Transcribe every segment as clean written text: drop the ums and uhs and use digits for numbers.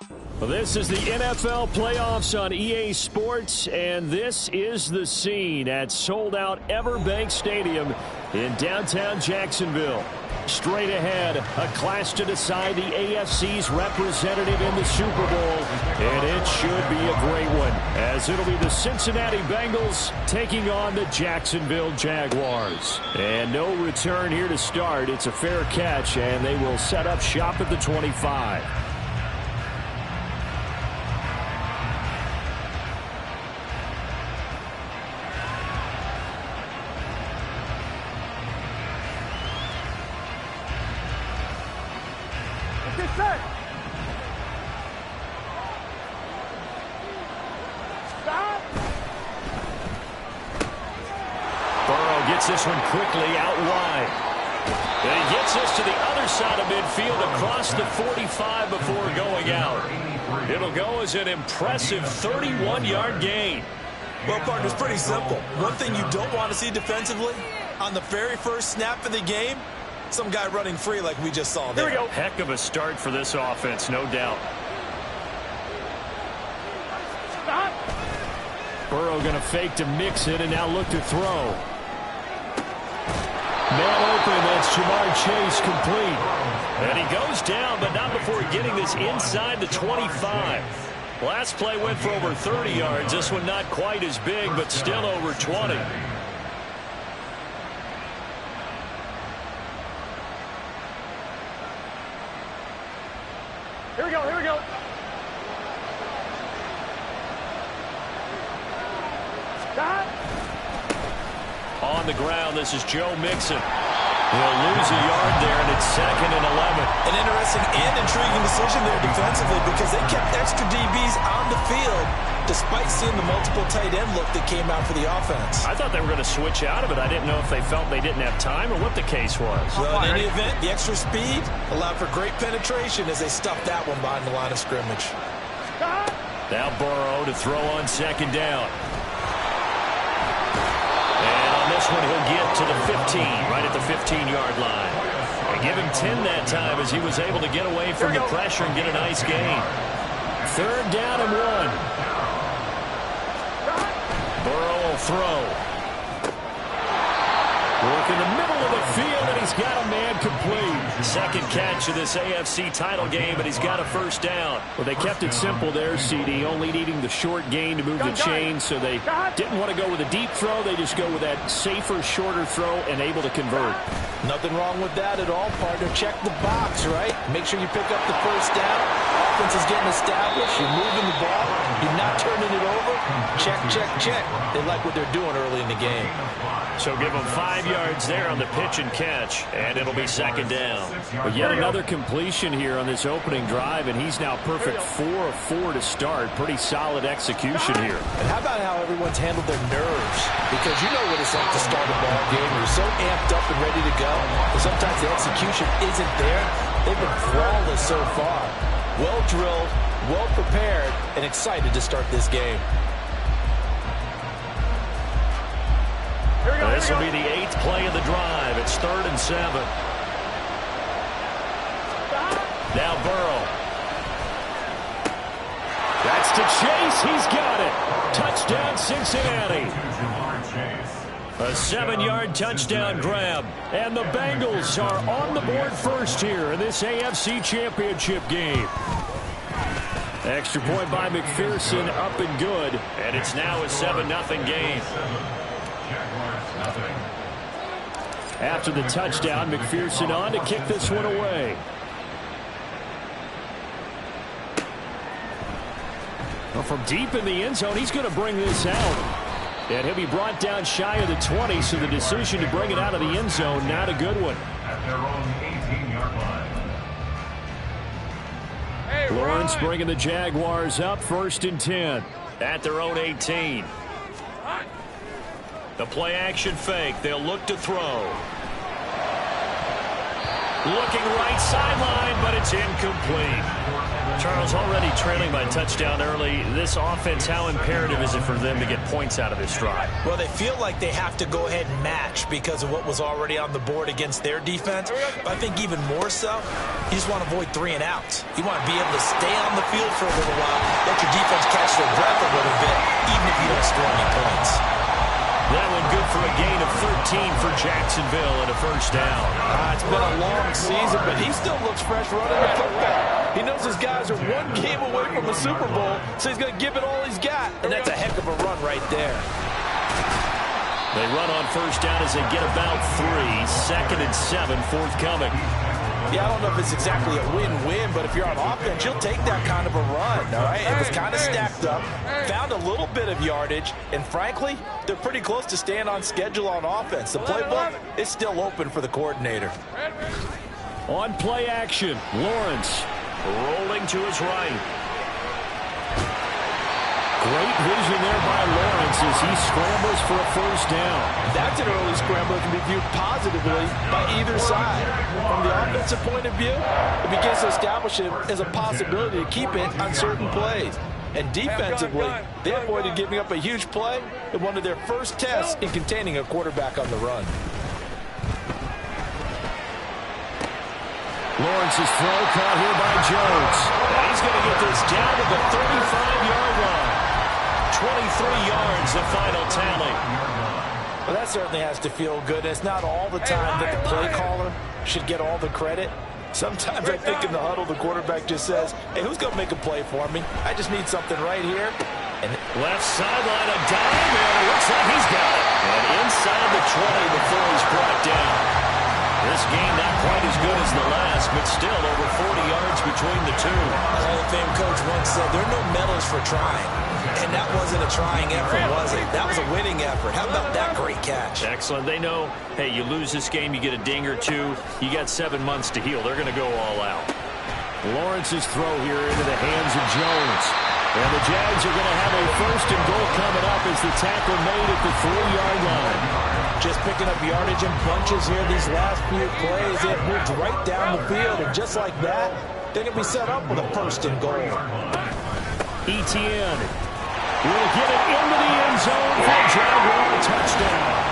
Well, this is the NFL playoffs on EA Sports, and this is the scene at sold-out Everbank Stadium in downtown Jacksonville. Straight ahead, a clash to decide the AFC's representative in the Super Bowl, and it should be a great one, as it'll be the Cincinnati Bengals taking on the Jacksonville Jaguars. And no return here to start. It's a fair catch, and they will set up shop at the 25. This one quickly out wide. And he gets this to the other side of midfield across the 45 before going out. It'll go as an impressive 31-yard gain. Well, partner, it's pretty simple. One thing you don't want to see defensively, on the very first snap of the game, some guy running free like we just saw there. Here we go. Heck of a start for this offense, no doubt. Burrow going to fake to mix it and now look to throw. Man open, that's Jamar Chase complete. And he goes down, but not before getting this inside the 25. Last play went for over 30 yards. This one not quite as big, but still over 20. Here we go, here we go. Stop. On the ground, this is Joe Mixon. He'll lose a yard there, and it's 2nd and 11. An interesting and intriguing decision there defensively because they kept extra DBs on the field despite seeing the multiple tight end look that came out for the offense. I thought they were going to switch out of it. I didn't know if they felt they didn't have time or what the case was. Well, in any event, the extra speed allowed for great penetration as they stuffed that one behind the line of scrimmage. Now Burrow to throw on 2nd down. This one he'll get to the 15, right at the 15-yard line. And give him 10 that time as he was able to get away from the pressure and get a nice gain. 3rd down and 1. Burrow will throw. Work in the middle of the field, and he's got a man complete. 2nd catch of this AFC title game, and he's got a 1st down. Well, they kept it simple there, CD, only needing the short gain to move the chain, so they didn't want to go with a deep throw. They just go with that safer, shorter throw and able to convert. Nothing wrong with that at all, partner. Check the box, right? Make sure you pick up the 1st down. Offense is getting established. You're moving the ball. You're not turning it over. Check, check, check. They like what they're doing early in the game. So give them 5 yards there on the pitch and catch, and it'll be 2nd down. But yet another completion here on this opening drive, and he's now perfect 4 of 4 to start. Pretty solid execution here. And how about how everyone's handled their nerves? Because you know what it's like to start a ball game. You're so amped up and ready to go, but sometimes the execution isn't there. They've been flawless so far. Well drilled, well prepared, and excited to start this game. This will be the 8th play of the drive. It's 3rd and 7. Now Burrow. That's to Chase. He's got it. Touchdown, Cincinnati. A 7-yard touchdown grab. And the Bengals are on the board first here in this AFC Championship game. Extra point by McPherson, up and good. And it's now a 7-0 game. After the touchdown, McPherson on to kick this one away. Well, from deep in the end zone, he's going to bring this out. And he'll be brought down shy of the 20, so the decision to bring it out of the end zone, not a good one. At their own 18-yard line. Hey, Lawrence bringing the Jaguars up 1st and 10. At their own 18. The play action fake. They'll look to throw. Looking right sideline, but it's incomplete. Charles, already trailing by touchdown early. This offense, how imperative is it for them to get points out of this drive? Well, they feel like they have to go ahead and match because of what was already on the board against their defense. But I think even more so, you just want to avoid 3 and outs. You want to be able to stay on the field for a little while, let your defense catch their breath a little bit, even if you don't score any points. That one good for a gain of 13 for Jacksonville and a first down. It's been a long season, but he still looks fresh running the football. He knows his guys are 1 game away from the Super Bowl, so he's going to give it all he's got. And that's a heck of a run right there. They run on first down as they get about 3. 2nd and 7 forthcoming. Yeah, I don't know if it's exactly a win-win, but if you're on offense, you'll take that kind of a run, all right? It was kind of stacked up, found a little bit of yardage, and frankly, they're pretty close to staying on schedule on offense. The playbook is still open for the coordinator. On play action, Lawrence Rolling to his right. Great vision there by Lawrence as he scrambles for a first down. That's an early scramble that can be viewed positively by either side. From the offensive point of view, it begins to establish it as a possibility to keep it on certain plays. And defensively, they avoided giving up a huge play in one of their first tests in containing a quarterback on the run. Lawrence's throw caught here by Jones. And he's going to get this down to the 35-yard line. 23 yards, the final tally. Well, that certainly has to feel good. It's not all the time that the play caller should get all the credit. Sometimes I think in the huddle, the quarterback just says, hey, who's going to make a play for me? I just need something right here. And left sideline, a dive, and it looks like he's got it. And inside the 20 before he's brought down. This game not quite as good as the last, but still over 40 yards between the two. The Hall of Fame coach once said, there are no medals for trying. And that wasn't a trying effort, was it? That was a winning effort. How about that great catch? Excellent. They know, hey, you lose this game, you get a ding or 2. You got 7 months to heal. They're going to go all out. Lawrence's throw here into the hands of Jones. And the Jags are going to have a first and goal coming up as the tackle made at the 3-yard line. Just picking up yardage in bunches here these last few plays. They have moved right down the field, and just like that, they're going to be set up with a first and goal. Etienne will get it into the end zone for a Jaguar touchdown.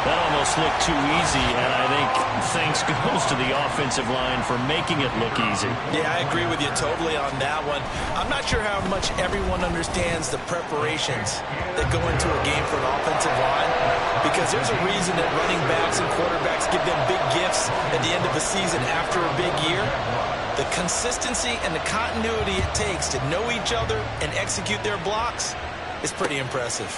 That almost looked too easy, and I think thanks goes to the offensive line for making it look easy. Yeah, I agree with you totally on that one. I'm not sure how much everyone understands the preparations that go into a game for an offensive line, because there's a reason that running backs and quarterbacks give them big gifts at the end of a season after a big year. The consistency and the continuity it takes to know each other and execute their blocks is pretty impressive.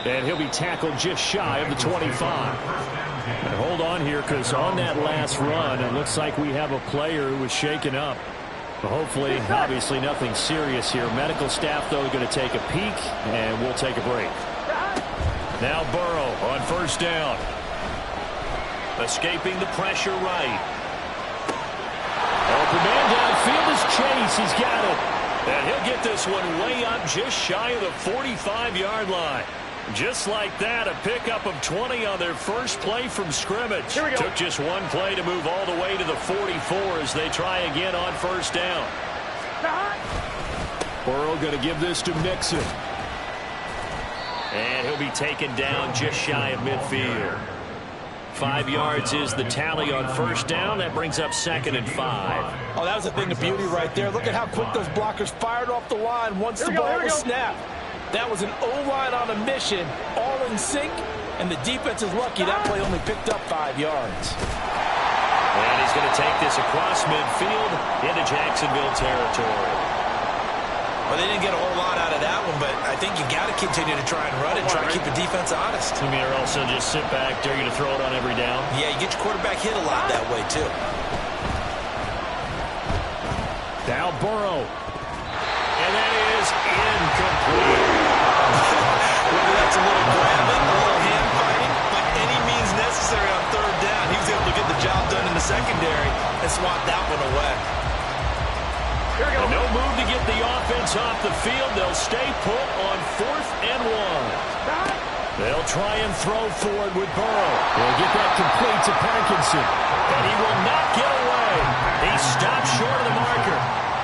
And he'll be tackled just shy of the 25. And hold on here, because on that last run, it looks like we have a player who was shaken up. But hopefully, obviously, nothing serious here. Medical staff, though, going to take a peek, and we'll take a break. Now Burrow on first down. Escaping the pressure right. Open man downfield is Chase. He's got it. And he'll get this one way up just shy of the 45-yard line. Just like that, a pickup of 20 on their first play from scrimmage. Took just one play to move all the way to the 44 as they try again on first down. Burrow going to give this to Mixon. And he'll be taken down just shy of midfield. 5 yards is the tally on first down. That brings up 2nd and 5. Oh, that was a thing of beauty right there. Look at how quick those blockers fired off the line once the ball was snapped. That was an O-line on a mission, all in sync, and the defense is lucky that play only picked up 5 yards. And he's going to take this across midfield into Jacksonville territory. Well, they didn't get a whole lot out of that one, but I think you got to continue to try and run it, try to keep the defense honest. I mean, or also just sit back, dare you to throw it on every down. Yeah, you get your quarterback hit a lot that way, too. Now Burrow. And that is incomplete. Whether that's a little grabbing, a little hand fighting, by any means necessary on third down, he was able to get the job done in the secondary and swat that one away. And no move to get the offense off the field. They'll stay put on 4th and 1. They'll try and throw for it with Burrow. They'll get that complete to Parkinson. And he will not get away. He stopped short of the marker.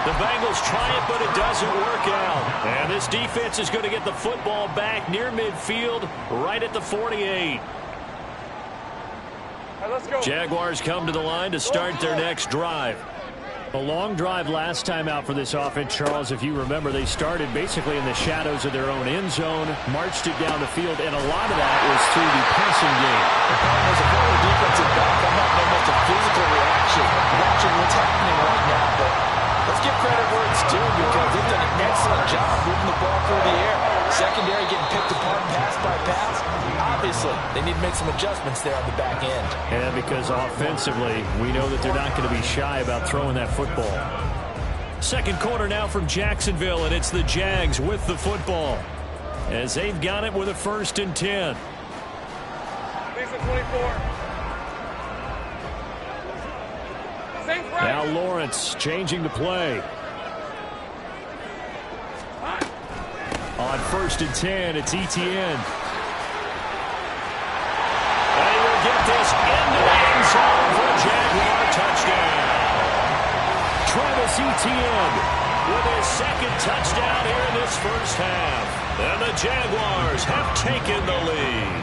The Bengals try it, but it doesn't work out. And this defense is going to get the football back near midfield, right at the 48. Let's go. Jaguars come to the line to start their next drive. A long drive last time out for this offense, Charles. If you remember, they started basically in the shadows of their own end zone, marched it down the field, and a lot of that was through the passing game. The problem is, if I'm a defensive back, I'm having almost a physical reaction watching what's happening right now. But let's give credit where it's due, because they've done an excellent job moving the ball through the air. Secondary getting picked apart pass by pass. Obviously, they need to make some adjustments there on the back end. And because offensively, we know that they're not going to be shy about throwing that football. Second quarter now from Jacksonville, and it's the Jags with the football, as they've got it with a 1st and 10. Lisa 24. Now Lawrence changing the play. On 1st and 10, it's Etienne. And he will get this into the end zone for a Jaguar touchdown. Travis Etienne with his 2nd touchdown here in this first half. And the Jaguars have taken the lead.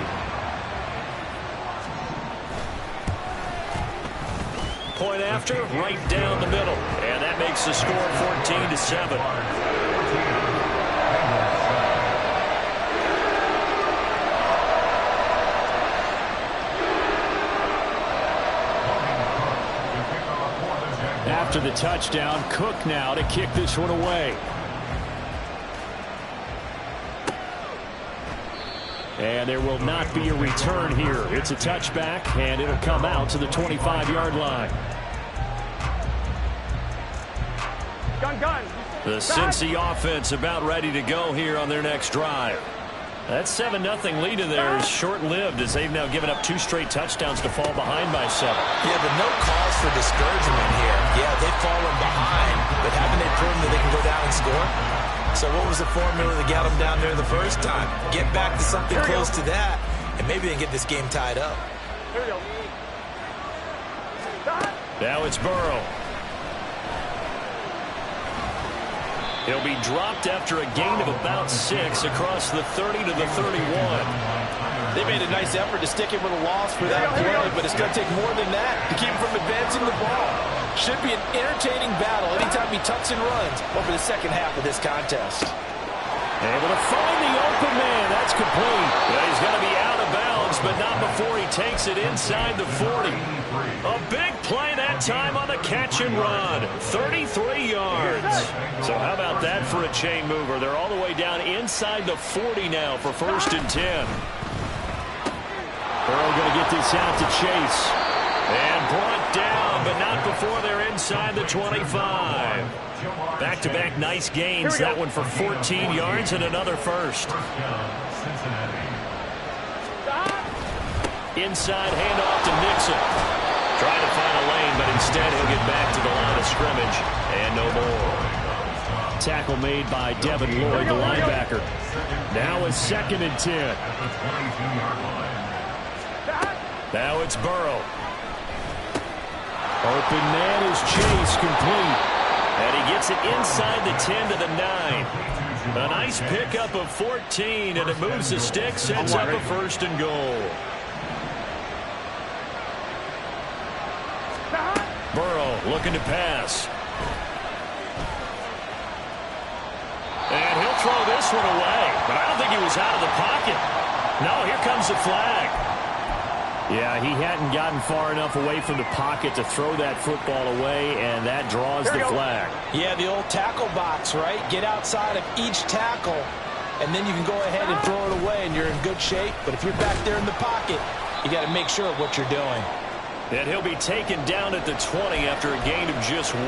Point after, right down the middle. And that makes the score 14-7. After the touchdown, Cook now to kick this one away. And there will not be a return here. It's a touchback, and it'll come out to the 25-yard line. Gun. The Cincy offense about ready to go here on their next drive. That 7-0 lead of theirs short-lived, as they've now given up 2 straight touchdowns to fall behind by 7. Yeah, but no cause for discouragement here. Yeah, they've fallen behind, but haven't they proven that they can go down and score? So what was the formula that got them down there the first time? Get back to something close to that, and maybe they can get this game tied up. Here we go. Now it's Burrow. He'll be dropped after a gain of about 6 across the 30 to the 31. They made a nice effort to stick him with a loss for that play, but it's going to take more than that to keep him from advancing the ball. Should be an entertaining battle anytime he tucks and runs over the second half of this contest. Able to find the open man. That's complete. Well, he's going to be out of bounds, but not before he takes it inside the 40. A big play that time on the catch and run. 33 yards. So how about that for a chain mover? They're all the way down inside the 40 now for 1st and 10. Burrow going to get this out to Chase. And brought down, but not before they're inside the 25. Back-to-back nice gains. That one for 14 yards and another first. Inside handoff to Nixon. Trying to find a lane, but instead he'll get back to the line of scrimmage. And no more. Tackle made by Devin Lloyd, the linebacker. Now it's 2nd and 10. Now it's Burrow. Open man is Chase, complete. And he gets it inside the 10 to the 9. A nice pickup of 14, and it moves the stick, sets up a 1st and goal. Burrow looking to pass. And he'll throw this one away, but I don't think he was out of the pocket. No, here comes the flag. Yeah, he hadn't gotten far enough away from the pocket to throw that football away, and that draws the flag. Yeah, the old tackle box, right? Get outside of each tackle, and then you can go ahead and throw it away, and you're in good shape. But if you're back there in the pocket, you got to make sure of what you're doing. And he'll be taken down at the 20 after a gain of just 1.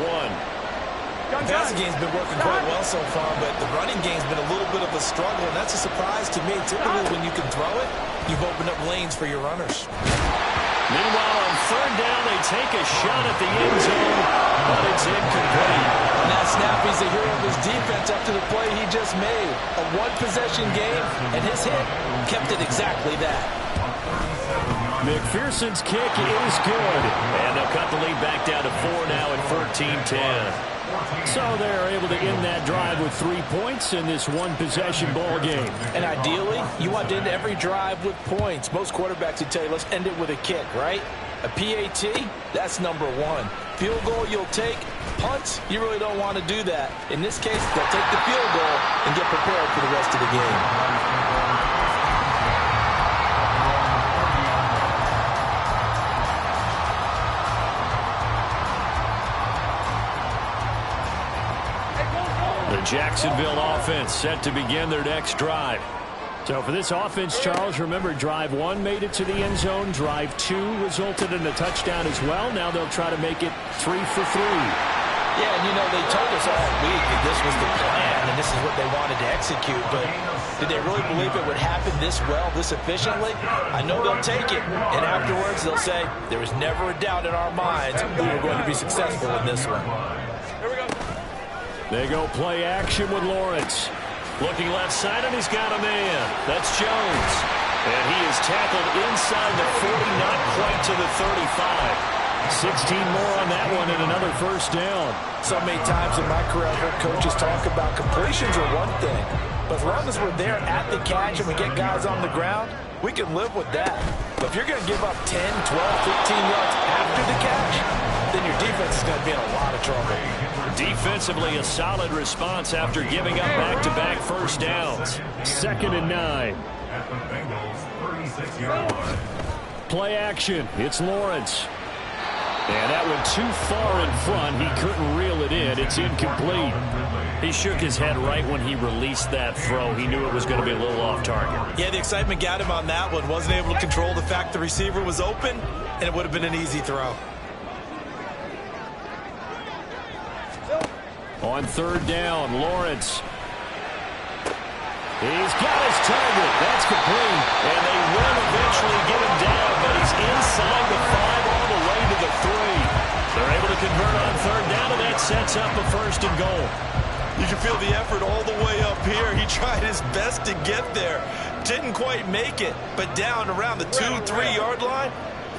The passing game's been working quite well so far, but the running game's been a little bit of a struggle, and that's a surprise to me. Typically, when you can throw it, you've opened up lanes for your runners. Meanwhile, on 3rd down, they take a shot at the end zone, but it's incomplete. Now Snappy's the hero of his defense after the play he just made. A one-possession game, and his hit kept it exactly that. McPherson's kick is good. And they'll cut the lead back down to 4 now at 14-10. So they're able to end that drive with 3 points in this one-possession ball game. And ideally, you want to end every drive with points. Most quarterbacks would tell you, let's end it with a kick, right? A PAT, that's number one. Field goal you'll take. Punts, you really don't want to do that. In this case, they'll take the field goal and get prepared for the rest of the game. The Jacksonville offense set to begin their next drive. So for this offense, Charles, remember, drive 1 made it to the end zone. Drive 2 resulted in a touchdown as well. Now they'll try to make it 3 for 3. Yeah, and you know, they told us all week that this was the plan and this is what they wanted to execute, but did they really believe it would happen this well, this efficiently? I know they'll take it, and afterwards they'll say, there was never a doubt in our minds we were going to be successful in this one. Here we go. They go play action with Lawrence. Looking left side, and he's got a man. That's Jones. And he is tackled inside the 40, not quite to the 35. 16 more on that one and another first down. So many times in my career I've heard coaches talk about completions are one thing, but as long as we're there at the catch and we get guys on the ground, we can live with that. But if you're going to give up 10, 12, 15 yards after the catch, then your defense is going to be in a lot of trouble. Defensively, a solid response after giving up back-to-back first downs. 2nd and 9. At the Bengals' 36-yard line. Play action. It's Lawrence. And that went too far in front. He couldn't reel it in. It's incomplete. He shook his head right when he released that throw. He knew it was going to be a little off target. Yeah, the excitement got him on that one. Wasn't able to control the fact the receiver was open, and it would have been an easy throw. On 3rd down, Lawrence. He's got his target. That's complete. And they will eventually get him down, but he's inside the 5 all the way to the 3. They're able to convert on 3rd down, and that sets up a 1st and goal. You can feel the effort all the way up here. He tried his best to get there. Didn't quite make it, but down around the 2-3 yard line,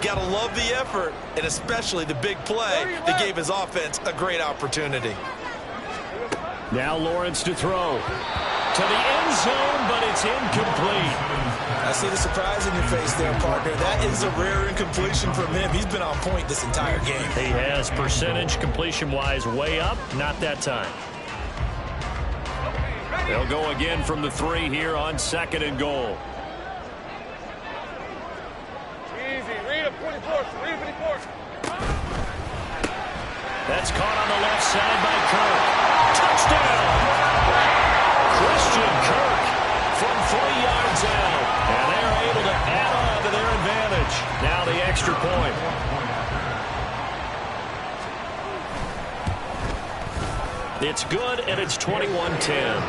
got to love the effort, and especially the big play that gave his offense a great opportunity. Now Lawrence to throw. To the end zone, but it's incomplete. I see the surprise in your face there, partner. That is a rare incompletion from him. He's been on point this entire game. He has percentage completion-wise way up, not that time. They'll go again from the 3 here on 2nd and goal. Easy. Read him. 24. Read him 24. That's caught on the left side by Kirk. Touchdown! Christian Kirk from 3 yards out. And they're able to add on to their advantage. Now the extra point. It's good, and it's 21-10.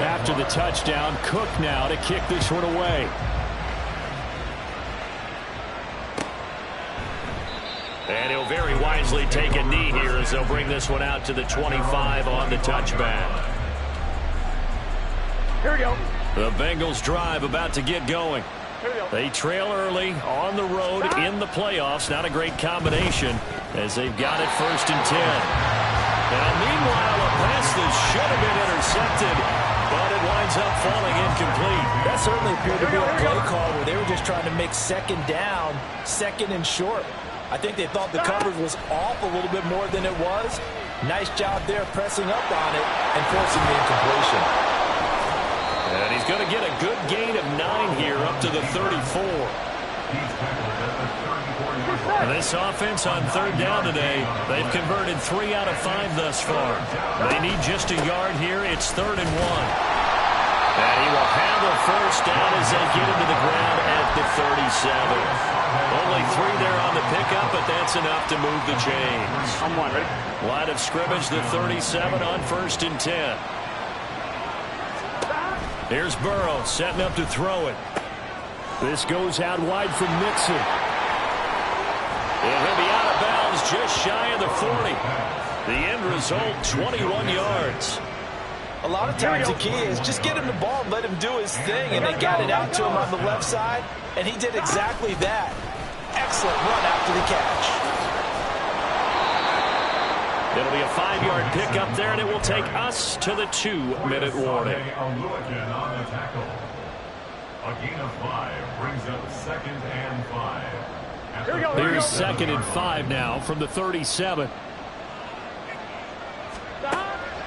After the touchdown, Cook now to kick this one away. And he'll very wisely take a knee here as they'll bring this one out to the 25 on the touchback. Here we go. The Bengals drive about to get going. Here we go. They trail early on the road in the playoffs. Not a great combination as they've got it 1st and 10. Now, meanwhile, a pass that should have been intercepted, but it winds up falling incomplete. That certainly appeared to be a play call where they were just trying to make 2nd down, 2nd and short. I think they thought the coverage was off a little bit more than it was. Nice job there pressing up on it and forcing the incompletion. And he's going to get a good gain of 9 here up to the 34. And this offense on 3rd down today, they've converted 3 out of 5 thus far. They need just a yard here. It's 3rd and 1. And he will handle 1st down as they get into the ground at the 37. Only 3 there on the pickup, but that's enough to move the chains. I'm one. Ready? Line of scrimmage, the 37 on 1st and 10. Here's Burrow setting up to throw it. This goes out wide from Mixon. And he'll be out of bounds just shy of the 40. The end result, 21 yards. A lot of times the key is just get him the ball and let him do his thing, and they got it out to him on the left side, and he did exactly that. Excellent run after the catch. It'll be a 5-yard pickup there, and it will take us to the 2-minute warning. A gain of 5 brings up 2nd and 5. Here's 2nd and 5 now from the 37.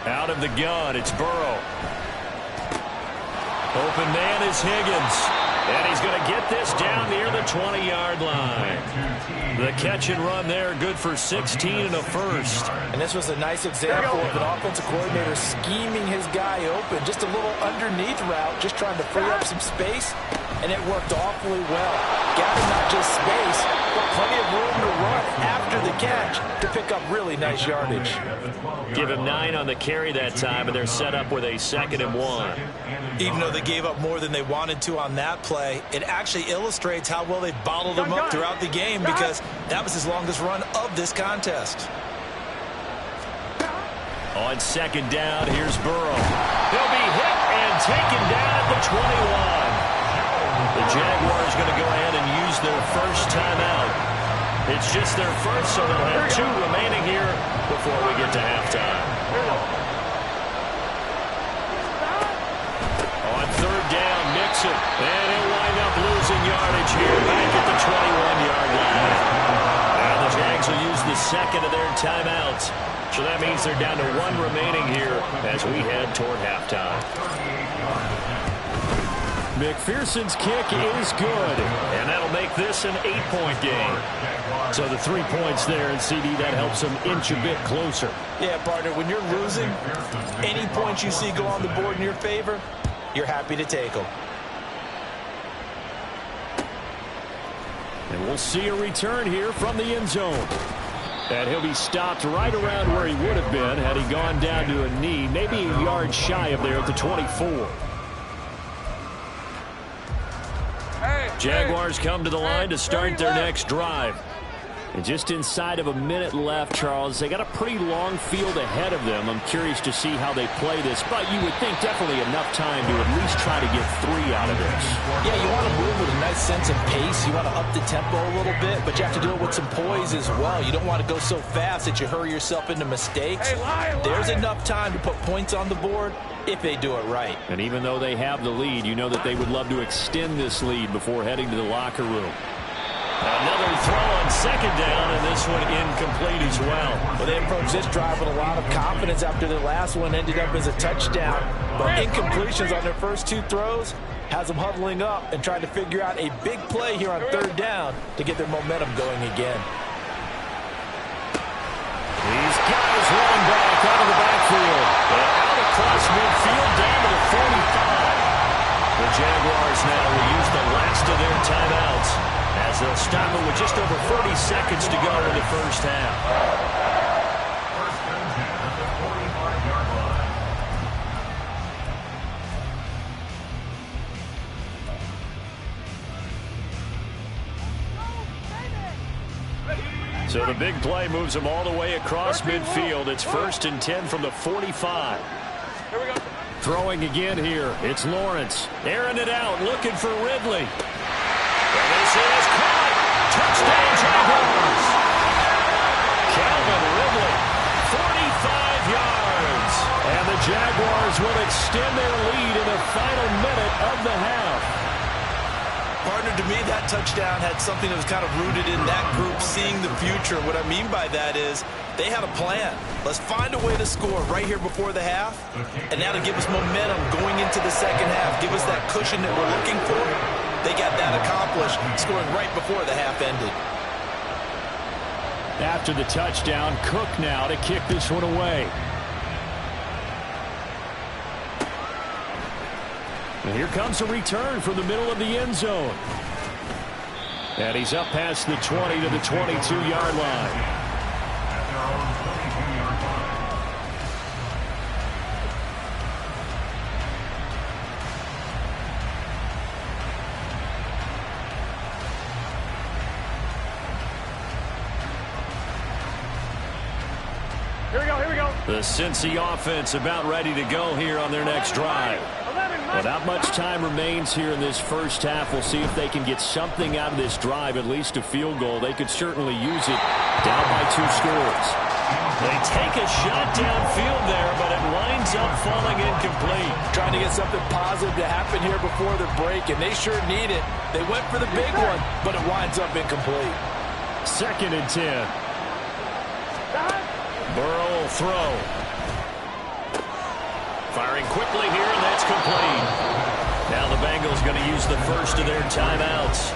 Out of the gun, it's Burrow. Open man is Higgins. And he's going to get this down near the 20-yard line. The catch and run there, good for 16 and a first. And this was a nice example of an offensive coordinator scheming his guy open. Just a little underneath route, just trying to free up some space, and it worked awfully well. Got him not just space, but plenty of room to run after the catch to pick up really nice yardage. Give him 9 on the carry that time, and they're set up with a 2nd and 1. Even though they gave up more than they wanted to on that play, it actually illustrates how well they bottled him up throughout the game, because that was his longest run of this contest. On 2nd down, here's Burrow. He'll be hit and taken down at the 21. The Jaguars going to go ahead and use their first timeout. It's just their first, so they'll have 2 remaining here before we get to halftime. On 3rd down, Mixon. And he'll wind up losing yardage here back at the 21-yard line. Now the Jags will use the 2nd of their timeouts. So that means they're down to 1 remaining here as we head toward halftime. McPherson's kick is good, and that'll make this an 8-point game. So the 3 points there, and CD, that helps them inch a bit closer. Yeah, partner, when you're losing, any points you see go on the board in your favor, you're happy to take them. And we'll see a return here from the end zone. And he'll be stopped right around where he would have been had he gone down to a knee, maybe a yard shy of there at the 24. Jaguars come to the line to start their next drive. And just inside of a minute left, Charles, they got a pretty long field ahead of them. I'm curious to see how they play this, but you would think definitely enough time to at least try to get 3 out of this. Yeah, you want to move with a nice sense of pace. You want to up the tempo a little bit, but you have to do it with some poise as well. You don't want to go so fast that you hurry yourself into mistakes. There's enough time to put points on the board if they do it right. And even though they have the lead, you know that they would love to extend this lead before heading to the locker room. Another throw on 2nd down, and this one incomplete as well. Well, they approached this drive with a lot of confidence after their last one ended up as a touchdown. But incompletions on their first 2 throws has them huddling up and trying to figure out a big play here on 3rd down to get their momentum going again. These guys running back out of the backfield. And out across midfield down to the 45. The Jaguars now will use the last of their timeouts as they'll stop it with just over 40 seconds to go in the first half. First and 10 at the 45-yard line. So the big play moves them all the way across midfield. It's 1st and 10 from the 45. Here we go. Throwing again here. It's Lawrence. Airing it out, looking for Ridley. And this is caught. Touchdown, Jaguars. Calvin Ridley, 45 yards. And the Jaguars will extend their lead in the final minute of the half. Partner, to me, that touchdown had something that was kind of rooted in that group seeing the future. What I mean by that is they had a plan. Let's find a way to score right here before the half, and that'll give us momentum going into the second half. Give us that cushion that we're looking for. They got that accomplished, scoring right before the half ended. After the touchdown, Cook now to kick this one away. And here comes a return from the middle of the end zone. And he's up past the 20 to the 22-yard line. At their own 22-yard line. The Cincy offense about ready to go here on their next drive. Well, not much time remains here in this first half. We'll see if they can get something out of this drive, at least a field goal. They could certainly use it down by 2 scores. They take a shot downfield there, but it winds up falling incomplete. Trying to get something positive to happen here before the break, and they sure need it. They went for the big one, but it winds up incomplete. 2nd and 10. Burrow will throw. Firing quickly here, and that's complete. Now the Bengals going to use the first of their timeouts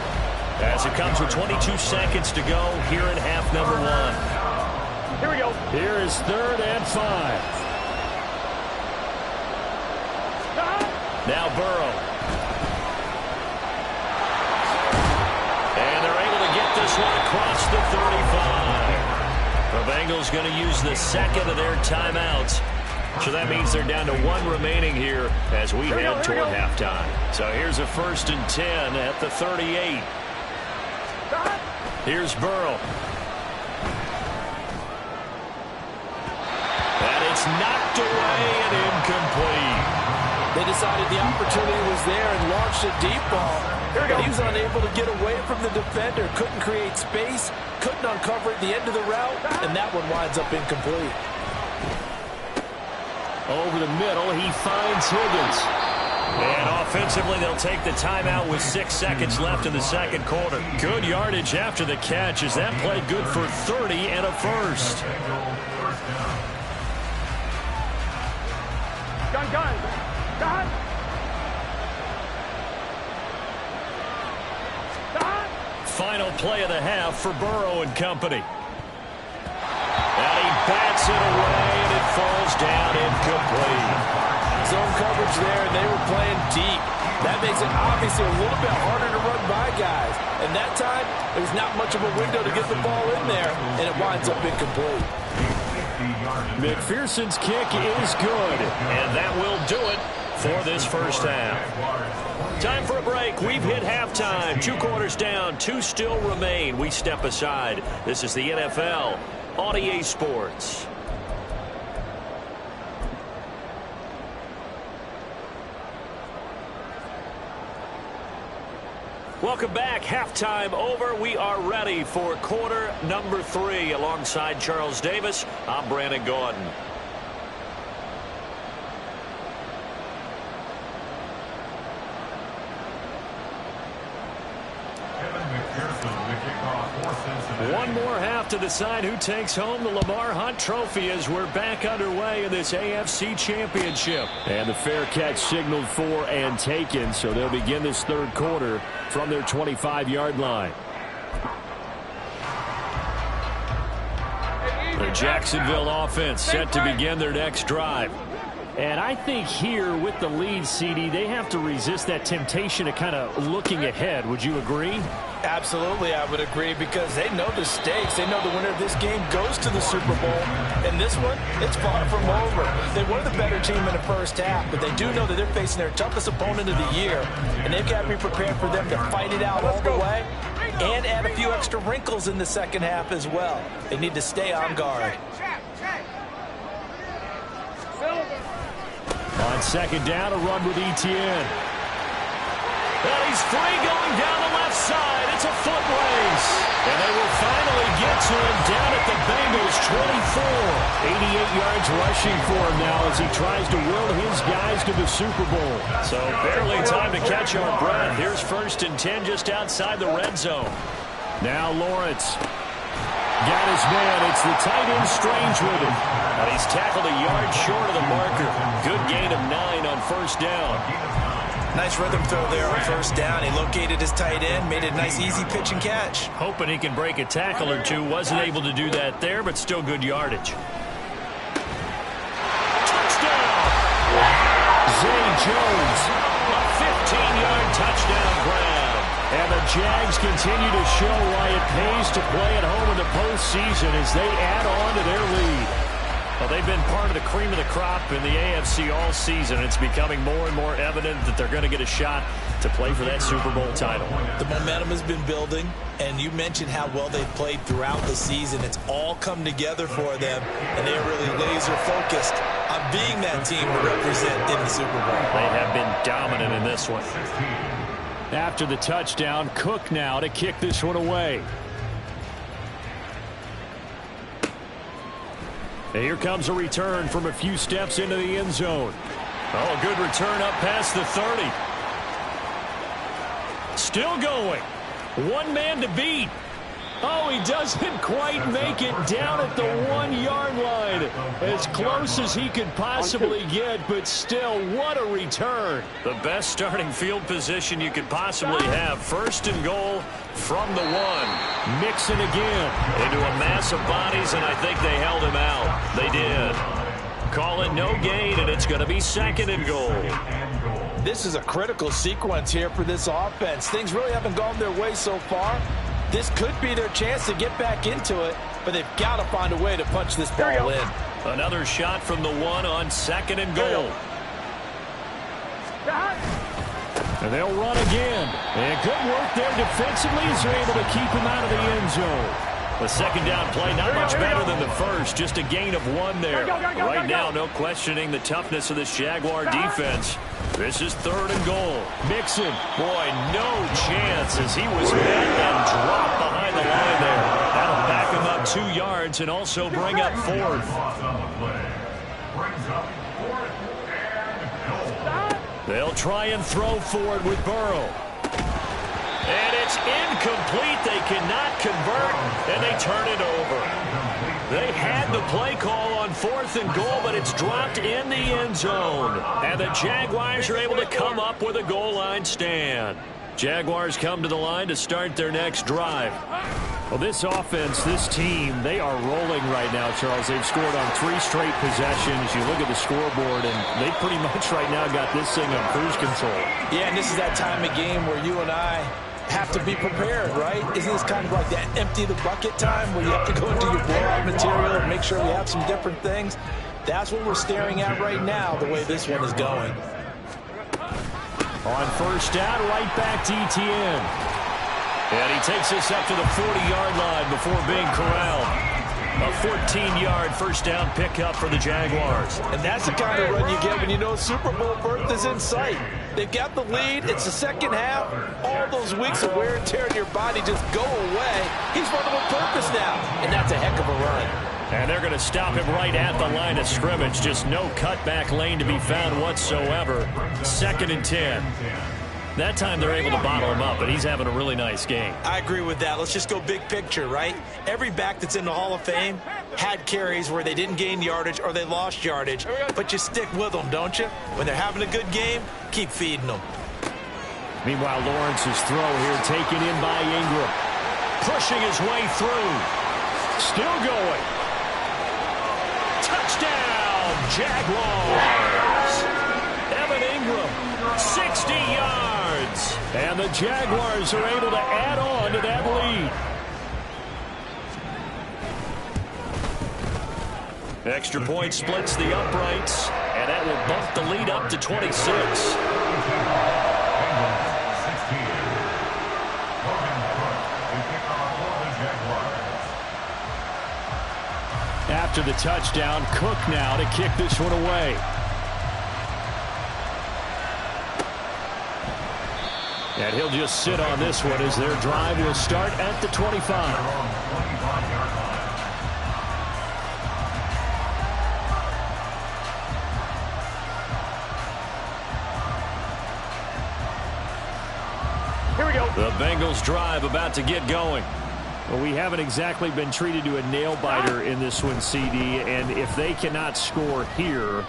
as it comes with 22 seconds to go here in half number 1. Here we go. Here is 3rd and 5. Now Burrow. And they're able to get this one across the 35. The Bengals going to use the second of their timeouts. So that means they're down to 1 remaining here as we head toward halftime. So here's a 1st and 10 at the 38. Here's Burrow. And it's knocked away and incomplete. They decided the opportunity was there and launched a deep ball. But he was unable to get away from the defender. Couldn't create space. Couldn't uncover at the end of the route. And that one winds up incomplete. Over the middle, he finds Higgins. And offensively, they'll take the timeout with 6 seconds left in the second quarter. Good yardage after the catch as that play good for 30 and a first. Gun. Final play of the half for Burrow and company. And he bats it away, and it falls down incomplete. Zone coverage there, and they were playing deep. That makes it obviously a little bit harder to run by guys. And that time, there's not much of a window to get the ball in there, and it winds up incomplete. McPherson's kick is good. And that will do it for this first half. Time for a break. We've hit halftime. 2 quarters down, 2 still remain. We step aside. This is the NFL on EA Sports. Welcome back. Halftime over. We are ready for quarter number 3. Alongside Charles Davis, I'm Brandon Gordon. One more half to decide who takes home the Lamar Hunt Trophy as we're back underway in this AFC Championship. And the fair catch signaled for and taken, so they'll begin this 3rd quarter from their 25-yard line. The Jacksonville offense set to begin their next drive. And I think here with the lead, CD, they have to resist that temptation of kind of looking ahead. Would you agree? Absolutely, I would agree, because they know the stakes. They know the winner of this game goes to the Super Bowl. And this one, it's far from over. They were the better team in the first half, but they do know that they're facing their toughest opponent of the year. And they've got to be prepared for them to fight it out all the way and add a few extra wrinkles in the second half as well. They need to stay on guard. On 2nd down, a run with Etienne. Well, he's free going down the left side. It's a foot race. And they will finally get to him down at the Bengals 24. 88 yards rushing for him now as he tries to will his guys to the Super Bowl. So barely time to catch our breath. Here's 1st and 10 just outside the red zone. Now Lawrence. Got his man. It's the tight end Strange with him. And he's tackled a yard short of the marker. Good gain of 9 on 1st down. Nice rhythm throw there on 1st down. He located his tight end, made it a nice easy pitch and catch. Hoping he can break a tackle or two. Wasn't able to do that there, but still good yardage. Touchdown! Zay Jones. A 15-yard touchdown grab. And the Jags continue to show why it pays to play at home in the postseason as they add on to their lead. Well, they've been part of the cream of the crop in the AFC all season. It's becoming more and more evident that they're going to get a shot to play for that Super Bowl title. The momentum has been building, and you mentioned how well they've played throughout the season. It's all come together for them, and they're really laser-focused on being that team to represent in the Super Bowl. They have been dominant in this one. After the touchdown, Cook now to kick this one away. And here comes a return from a few steps into the end zone. Oh, good return up past the 30. Still going. One man to beat. Oh, he doesn't quite make it down at the 1-yard line. As close as he could possibly get, but still, what a return. The best starting field position you could possibly have. First and goal from the 1. Mixon again. Into a mass of bodies, and I think they held him out. They did. Call it no gain, and it's going to be second and goal. This is a critical sequence here for this offense. Things really haven't gone their way so far. This could be their chance to get back into it, but they've got to find a way to punch this ball in. Another shot from the 1 on second and goal. And they'll run again. And good work there defensively as they're able to keep him out of the end zone. The second down play, not much better than the first. Just a gain of 1 there. Right now, no questioning the toughness of this Jaguar defense. This is third and goal. Mixon, boy, no chance as he was met and dropped behind the line there. That'll back him up 2 yards and also bring up 4th. They'll try and throw for it with Burrow. And it's incomplete. They cannot convert, and they turn it over. They had the play call on 4th and goal, but it's dropped in the end zone. And the Jaguars are able to come up with a goal line stand. Jaguars come to the line to start their next drive. Well, this offense, this team, they are rolling right now, Charles. They've scored on 3 straight possessions. You look at the scoreboard, and they pretty much right now got this thing on cruise control. Yeah, and this is that time of game where you and I have to be prepared, right? Isn't this kind of like that empty the bucket time where you have to go into your blowout material and make sure we have some different things? That's what we're staring at right now, the way this one is going. On first down, right back to Etienne. And he takes this up to the 40-yard line before being corralled. A 14-yard first down pickup for the Jaguars. And that's the kind of run you get when you know Super Bowl berth is in sight. They've got the lead. It's the second half. All those weeks of wear and tear in your body just go away. He's running with purpose now, and that's a heck of a run. And they're going to stop him right at the line of scrimmage. Just no cutback lane to be found whatsoever. 2nd and 10. That time they're able to bottle him up, but he's having a really nice game. I agree with that. Let's just go big picture, right? Every back that's in the Hall of Fame had carries where they didn't gain yardage or they lost yardage, but you stick with them, don't you? When they're having a good game, keep feeding them. Meanwhile, Lawrence's throw here taken in by Ingram. Pushing his way through. Still going. Touchdown, Jaguars. Evan Ingram, 60 yards. And the Jaguars are able to add on to that lead. Extra point splits the uprights, and that will bump the lead up to 26. After the touchdown, Cook now to kick this one away. And he'll just sit on this one as their drive will start at the 25. Here we go. The Bengals drive about to get going. Well, we haven't exactly been treated to a nail-biter in this one, CD, and if they cannot score here,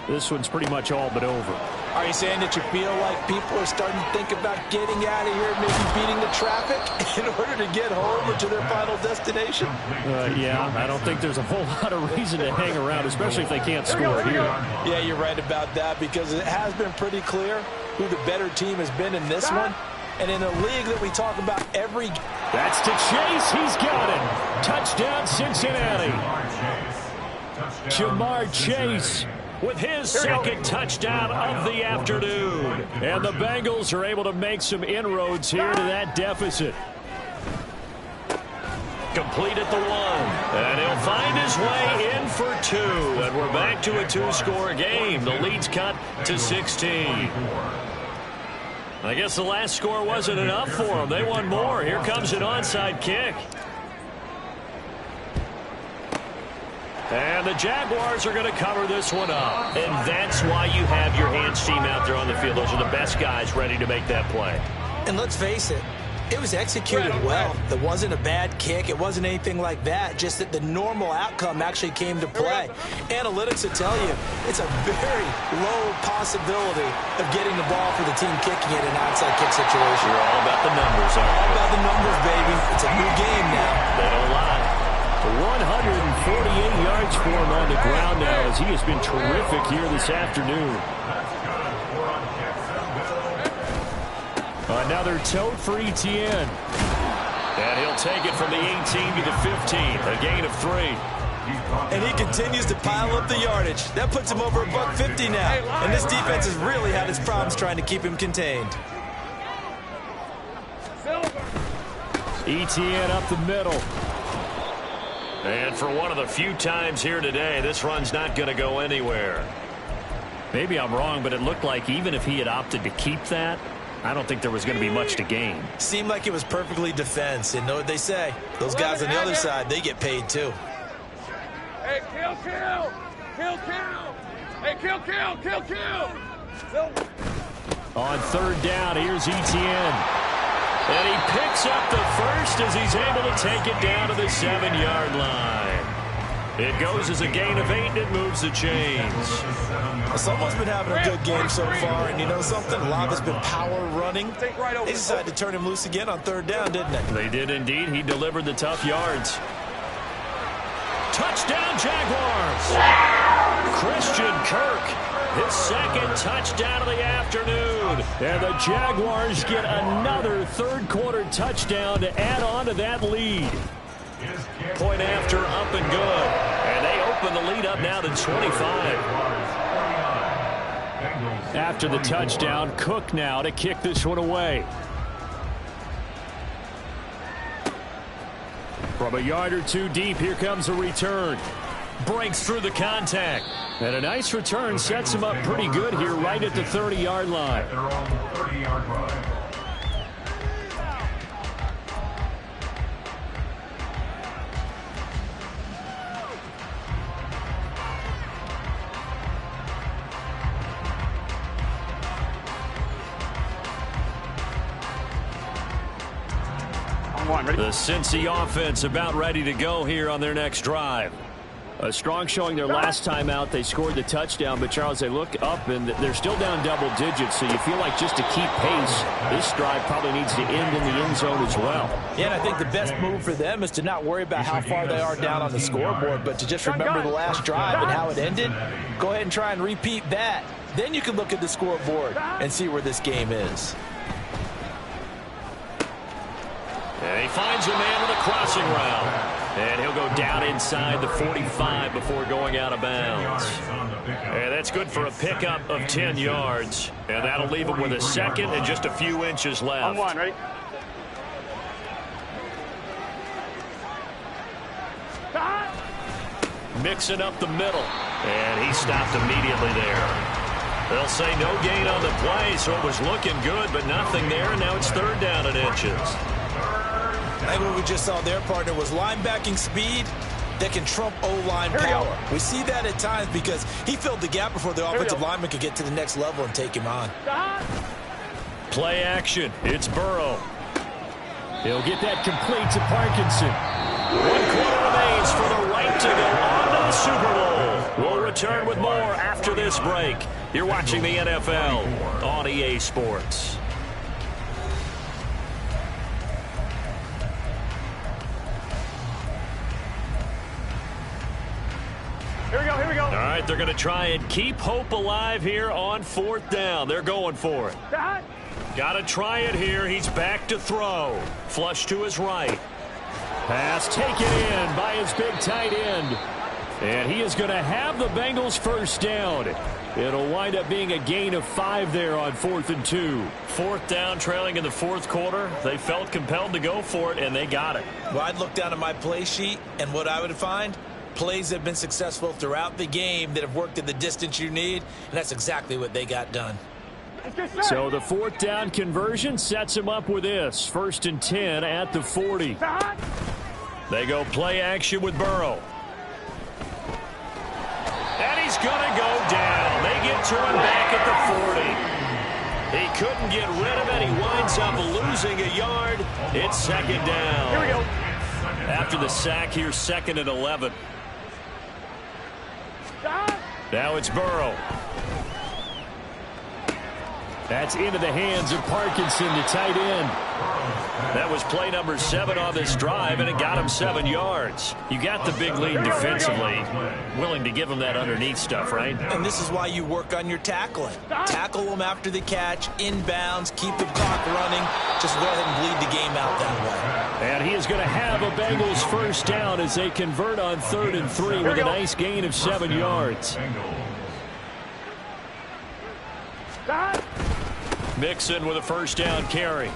this one's pretty much all but over. Are you saying that you feel like people are starting to think about getting out of here, maybe beating the traffic in order to get home or to their final destination? Yeah, I don't think there's a whole lot of reason to hang around, especially if they can't score here. Yeah, you're right about that because it has been pretty clear who the better team has been in this one. And in a league that we talk about every... That's to Chase. He's got it. Touchdown, Cincinnati. Jamar Chase with his second touchdown of the afternoon. And the Bengals are able to make some inroads here to that deficit. Complete at the 1. And he'll find his way in for 2. And we're back to a 2-score game. The lead's cut to 16. I guess the last score wasn't enough for them. They want more. Here comes an onside kick. And the Jaguars are going to cover this one up. And that's why you have your hands team out there on the field. Those are the best guys ready to make that play. And let's face it, it was executed well. It wasn't a bad kick. It wasn't anything like that. Just that the normal outcome actually came to play. Analytics will tell you it's a very low possibility of getting the ball for the team kicking it in an outside kick situation. You're all about the numbers, aren't you? All about the numbers, baby. It's a new game now. They don't lie. 148 yards for him on the ground now as he has been terrific here this afternoon. Another tote for Etienne. And he'll take it from the 18 to the 15, a gain of 3. And he continues to pile up the yardage. That puts him over $150 now. And this defense has really had its problems trying to keep him contained. Etienne up the middle. And for one of the few times here today, this run's not going to go anywhere. Maybe I'm wrong, but it looked like even if he had opted to keep that, I don't think there was going to be much to gain. Seemed like it was perfectly defense. And know what they say? Those guys on the other side, they get paid too. Hey, kill. Hey, kill. On third down, here's Etienne. And he picks up the first as he's able to take it down to the 7-yard line. It goes as a gain of 8, and it moves the chains. Someone's been having a good game so far, and you know something? A lot has been power running. They decided to turn him loose again on third down, didn't they? They did indeed. He delivered the tough yards. Touchdown, Jaguars! Christian Kirk. His second touchdown of the afternoon. And the Jaguars get another third-quarter touchdown to add on to that lead. Point after, up and good. And they open the lead up now to 25. After the touchdown, Cook now to kick this one away. From a yard or two deep, here comes a return. Breaks through the contact. And a nice return sets him up pretty good here right at the 30-yard line. They're on the 30-yard line. The Cincy offense about ready to go here on their next drive. A strong showing their last time out. They scored the touchdown, but Charles, they look up and they're still down double digits, so you feel like just to keep pace, this drive probably needs to end in the end zone as well. Yeah, and I think the best move for them is to not worry about how far they are down on the scoreboard, but to just remember the last drive and how it ended. Go ahead and try and repeat that. Then you can look at the scoreboard and see where this game is. And he finds a man with a crossing route. And he'll go down inside the 45 before going out of bounds. And that's good for a pickup of 10 yards. And that'll leave him with a second and just a few inches left. On one, ready? Mixing up the middle. And he stopped immediately there. They'll say no gain on the play, so it was looking good, but nothing there. And now it's third down and inches. I think what we just saw there, partner, was linebacking speed that can trump O-line power. We see that at times because he filled the gap before the offensive lineman could get to the next level and take him on. Play action. It's Burrow. He'll get that complete to Parkinson. 1 quarter remains for the right to go on to the Super Bowl. We'll return with more after this break. You're watching the NFL on EA Sports. Here we go. All right, they're going to try and keep hope alive here on fourth down. They're going for it. Got to try it here. He's back to throw. Flush to his right. Pass taken in by his big tight end. And he is going to have the Bengals first down. It'll wind up being a gain of 5 there on 4th and 2. 4th down, trailing in the 4th quarter. They felt compelled to go for it, and they got it. Well, I'd look down at my play sheet, and what I would find, plays that have been successful throughout the game that have worked at the distance you need, and that's exactly what they got done. So the 4th down conversion sets him up with this. 1st and 10 at the 40. They go play action with Burrow. And he's going to go down. They get to him back at the 40. He couldn't get rid of it. He winds up losing a yard. It's 2nd down. Here we go. After the sack, here's 2nd and 11. Now it's Burrow. That's into the hands of Parkinson, the tight end. That was play number 7 on this drive, and it got him 7 yards. You got the big lead defensively. Willing to give him that underneath stuff, right? And this is why you work on your tackling. Tackle them after the catch, inbounds, keep the clock running. Just go ahead and bleed the game out that way. And he is going to have a Bengals first down as they convert on 3rd and 3 with a nice gain of 7 yards. Mixon with a first down carry.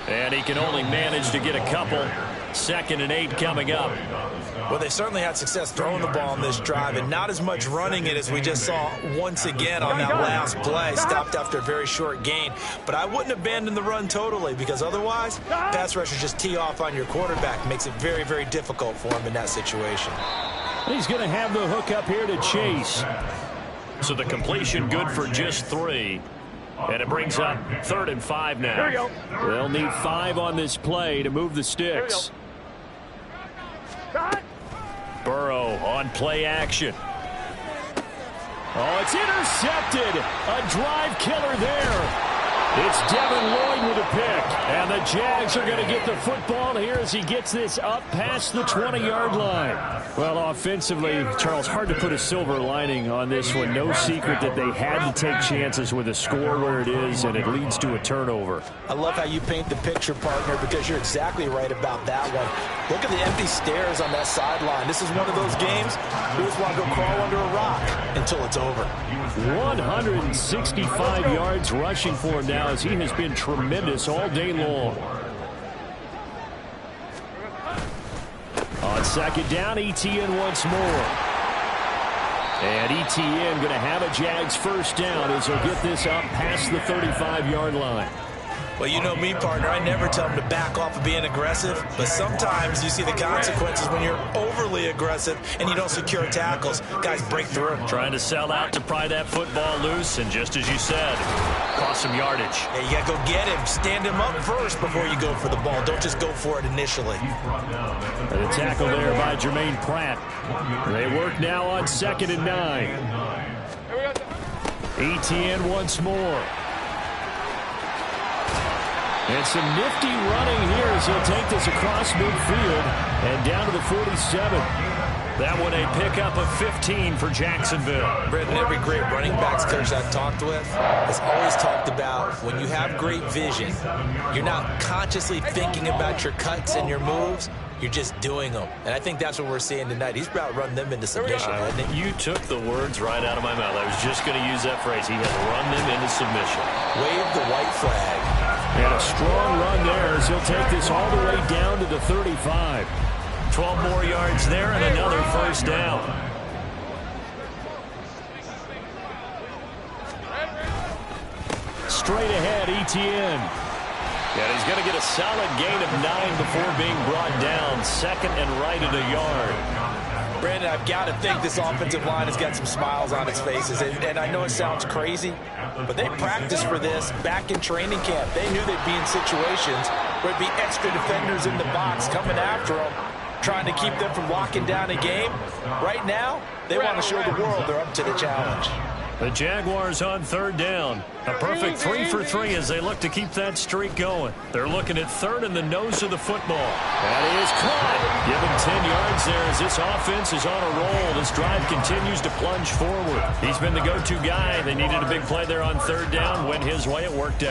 And he can only manage to get a couple. 2nd and 8 coming up. Well, they certainly had success throwing the ball on this drive, and not as much running it as we just saw once again on that last play. Stopped after a very short gain. But I wouldn't abandon the run totally, because otherwise, pass rushers just tee off on your quarterback. Makes it very, very difficult for him in that situation. He's going to have the hook up here to Chase. So the completion good for just 3. And it brings up 3rd and 5 now. Here we go. They'll need 5 on this play to move the sticks. Burrow on play action. Oh, it's intercepted. A drive killer there. It's Devin Lloyd with a pick. And the Jags are going to get the football here as he gets this up past the 20-yard line. Well, offensively, Charles, hard to put a silver lining on this one. No secret that they had to take chances with a score where it is, and it leads to a turnover. I love how you paint the picture, partner, because you're exactly right about that one. Look at the empty stairs on that sideline. This is one of those games you just want to go crawl under a rock until it's over. 165 yards rushing for him now, as he has been tremendous all day long. On 2nd down, ETN once more. And ETN going to have a Jags first down as he'll get this up past the 35-yard line. Well, you know me, partner. I never tell them to back off of being aggressive, but sometimes you see the consequences when you're overly aggressive and you don't secure tackles. Guys break through. Trying to sell out to pry that football loose, and just as you said, cost some yardage. Yeah, you got to go get him. Stand him up first before you go for the ball. Don't just go for it initially. The tackle there by Jermaine Pratt. They work now on 2nd and 9. ETN once more. And some nifty running here as he'll take this across midfield and down to the 47. That one a pickup of 15 for Jacksonville. Brendan, every great running backs coach I've talked with has always talked about when you have great vision, you're not consciously thinking about your cuts and your moves. You're just doing them. And I think that's what we're seeing tonight. He's about running them into submission, hasn't he? You took the words right out of my mouth. I was just going to use that phrase. He has run them into submission. Wave the white flag. And a strong run there as he'll take this all the way down to the 35. 12 more yards there and another first down. Straight ahead, ETN. And he's going to get a solid gain of 9 before being brought down. 2nd and right at a yard. Brandon, I've got to think this offensive line has got some smiles on its faces. And I know it sounds crazy, but they practiced for this back in training camp. They knew they'd be in situations where it'd be extra defenders in the box coming after them, trying to keep them from locking down a game. Right now, they want to show the world they're up to the challenge. The Jaguars on 3rd down. A perfect 3 for 3 as they look to keep that streak going. They're looking at 3rd and the nose of the football. That is caught. Give him 10 yards there as this offense is on a roll. This drive continues to plunge forward. He's been the go-to guy. They needed a big play there on 3rd down. Went his way. It worked out.